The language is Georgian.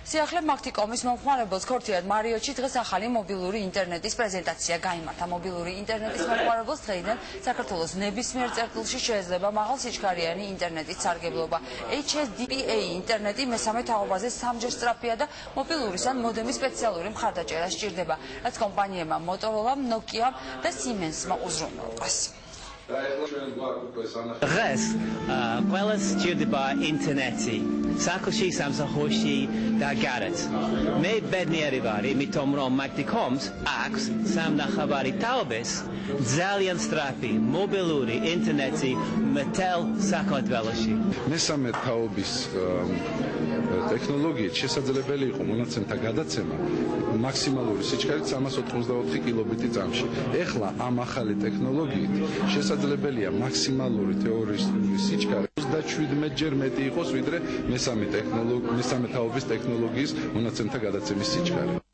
სიახლე მაგთიკომის მომხმარებელს ქორთიად მარიოტში დღეს ახალი მობილური ინტერნეტის პრეზენტაცია გაიმართა. მობილური ინტერნეტის მომხმარებელს დღეიდან საქართველოს ნებისმიერ წერტილში შეიძლება მაღალ სიჩქარიანი ინტერნეტის სარგებლობა. HSDPA ინტერნეტი მესამე თაობაზე სამჯერ სწრაფია და მობილურის ან მოდემის სპეციალური მხარდაჭერა სჭირდება, რაც კომპანიებმა Motorola, Nokia და Siemens-მა უზრუნველყეს. დღეს ყველა სჭირდება ინტერნეტი. საკუთში სამსახურში და გარეთ. მე ბედნიერი ვარ, იმიტომ რომ მაგთიკომს აქვს სამნახევარი თაობის ძალიან სწრაფი მობილური ინტერნეტი მთელ საქართველოში. მესამე თაობის ტექნოლოგიით შესაძლებელი იყო მონაცემთა გადაცემა მაქსიმალური სიჩქარით 384 კილობიტი წამში. ეხლა ამ ახალი ტექნოლოგიით შესაძლებელია მაქსიმალური თეორიული სიჩქარე 37-ჯერ მეტი იყოს, ვიდრე მესამე თაობის ტექნოლოგიის მონაცემთა გადაცემის სიჩქარე.